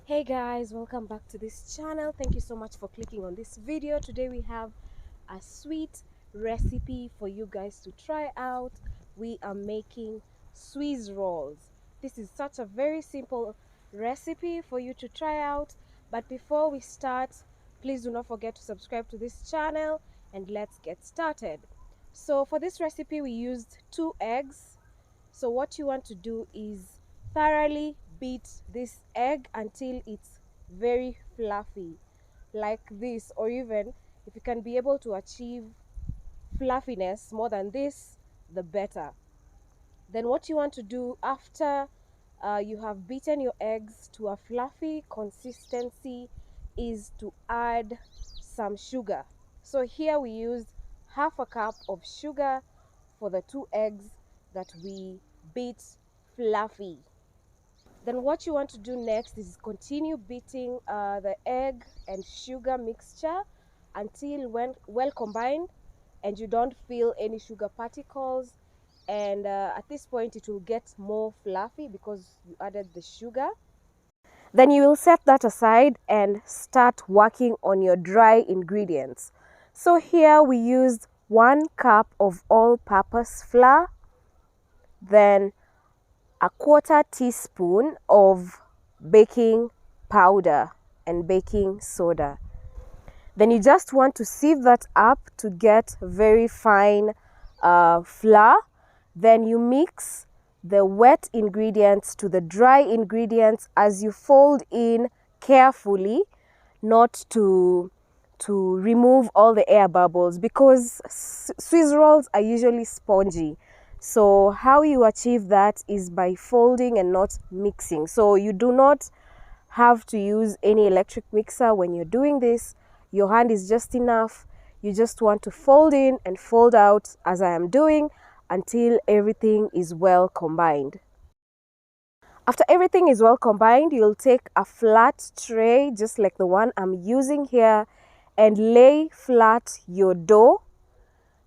Hey guys, welcome back to this channel. Thank you so much for clicking on this video. Today we have a sweet recipe for you guys to try out. We are making Swiss rolls. This is such a very simple recipe for you to try out. But before we start, please do not forget to subscribe to this channel and let's get started. So for this recipe we used 2 eggs. So what you want to do is thoroughly beat this egg until it's very fluffy like this, or even if you can be able to achieve fluffiness more than this, the better. Then what you want to do after you have beaten your eggs to a fluffy consistency is to add some sugar. So here we used half a cup of sugar for the 2 eggs that we beat fluffy. Then what you want to do next is continue beating the egg and sugar mixture until when well combined and you don't feel any sugar particles, and at this point it will get more fluffy because you added the sugar. Then you will set that aside and start working on your dry ingredients. So here we used 1 cup of all-purpose flour, then a 1/4 teaspoon of baking powder and baking soda. Then you just want to sieve that up to get very fine flour. Then you mix the wet ingredients to the dry ingredients as you fold in carefully, not to remove all the air bubbles, because Swiss rolls are usually spongy. So how you achieve that is by folding and not mixing. So you do not have to use any electric mixer when you're doing this. Your hand is just enough. You just want to fold in and fold out as I am doing until everything is well combined. After everything is well combined, you'll take a flat tray just like the one I'm using here and lay flat your dough,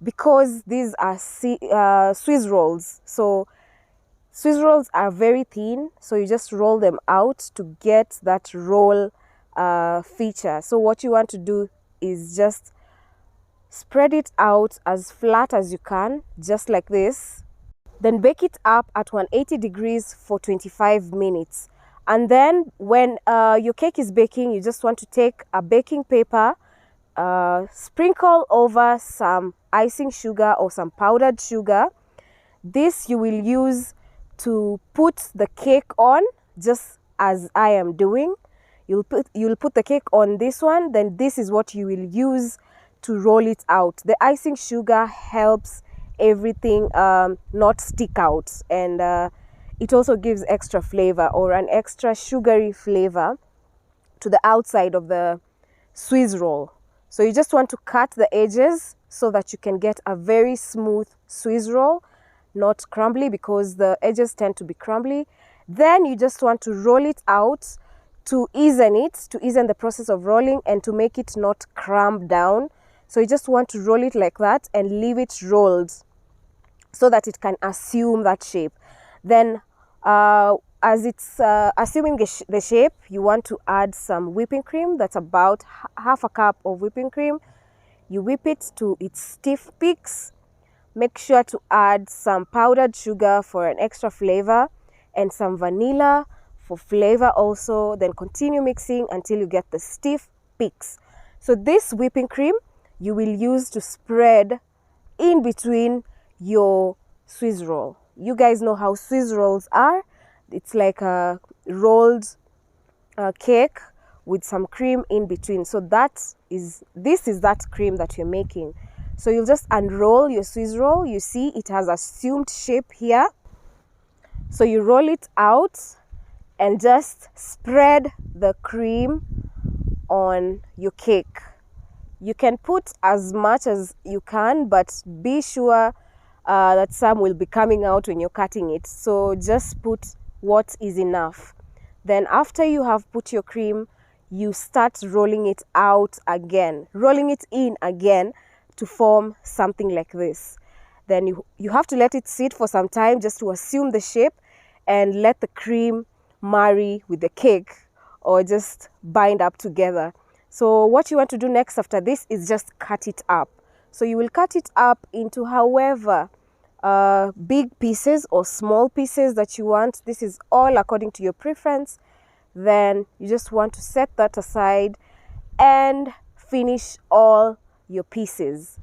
because these are Swiss rolls. So Swiss rolls are very thin, so you just roll them out to get that roll feature. So what you want to do is just spread it out as flat as you can, just like this. Then bake it up at 180 degrees for 25 minutes. And then when your cake is baking, you just want to take a baking paper, sprinkle over some icing sugar or some powdered sugar. This you will use to put the cake on, just as I am doing. You'll put the cake on this one, then this is what you will use to roll it out. The icing sugar helps everything not stick out, and it also gives extra flavor, or an extra sugary flavor, to the outside of the Swiss roll. So you just want to cut the edges so that you can get a very smooth Swiss roll, not crumbly, because the edges tend to be crumbly. Then you just want to roll it out to easen the process of rolling and to make it not crumb down. So you just want to roll it like that and leave it rolled so that it can assume that shape. Then as it's assuming the shape, you want to add some whipping cream. That's about half a cup of whipping cream. You whip it to its stiff peaks. Make sure to add some powdered sugar for an extra flavor and some vanilla for flavor also. Then continue mixing until you get the stiff peaks. So this whipping cream you will use to spread in between your Swiss roll. You guys know how Swiss rolls are. It's like a rolled cake with some cream in between. So this is that cream that you're making. So you'll just unroll your Swiss roll. You see it has assumed shape here. So you roll it out and just spread the cream on your cake. You can put as much as you can, but be sure that some will be coming out when you're cutting it. So just put what is enough. Then after you have put your cream, you start rolling it out again, rolling it in again to form something like this. Then you have to let it sit for some time just to assume the shape and let the cream marry with the cake or just bind up together. So what you want to do next after this is just cut it up. So you will cut it up into however big pieces or small pieces that you want. This is all according to your preference. Then you just want to set that aside and finish all your pieces.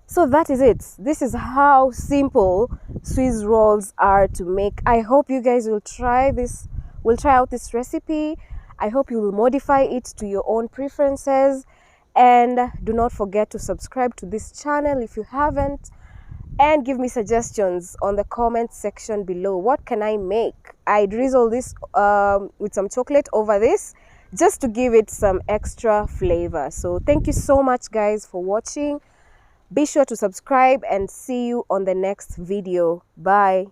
So that is it. This is how simple Swiss rolls are to make. I hope you guys will try out this recipe. I hope you will modify it to your own preferences, and do not forget to subscribe to this channel if you haven't, and give me suggestions on the comment section below. What can I make? I drizzle this with some chocolate over this just to give it some extra flavor. So thank you so much guys for watching. Be sure to subscribe and see you on the next video. Bye.